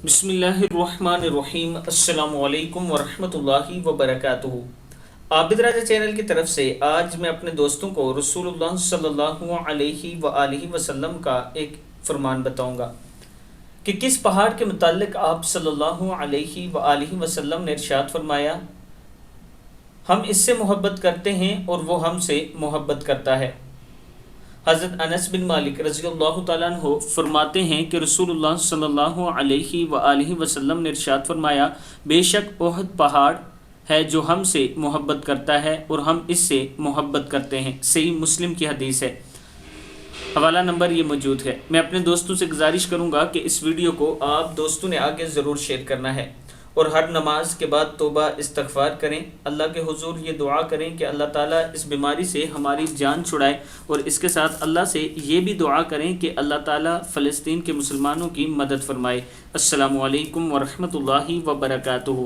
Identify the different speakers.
Speaker 1: بسم اللہ الرحمن الرحیم۔ السلام علیکم ورحمۃ اللہ وبرکاتہ۔ عابد راجہ چینل کی طرف سے آج میں اپنے دوستوں کو رسول اللہ صلی اللہ علیہ وآلہ وسلم کا ایک فرمان بتاؤں گا کہ کس پہاڑ کے متعلق آپ صلی اللہ علیہ وآلہ وسلم نے ارشاد فرمایا، ہم اس سے محبت کرتے ہیں اور وہ ہم سے محبت کرتا ہے۔ حضرت انس بن مالک رضی اللہ تعالیٰ عنہ فرماتے ہیں کہ رسول اللہ صلی اللہ علیہ وآلہ وسلم نے ارشاد فرمایا، بے شک احد پہاڑ ہے جو ہم سے محبت کرتا ہے اور ہم اس سے محبت کرتے ہیں۔ صحیح مسلم کی حدیث ہے، حوالہ نمبر یہ موجود ہے۔ میں اپنے دوستوں سے گزارش کروں گا کہ اس ویڈیو کو آپ دوستوں نے آگے ضرور شیئر کرنا ہے اور ہر نماز کے بعد توبہ استغفار کریں، اللہ کے حضور یہ دعا کریں کہ اللہ تعالیٰ اس بیماری سے ہماری جان چھڑائے، اور اس کے ساتھ اللہ سے یہ بھی دعا کریں کہ اللہ تعالیٰ فلسطین کے مسلمانوں کی مدد فرمائے۔ السلام علیکم ورحمۃ اللہ وبرکاتہ۔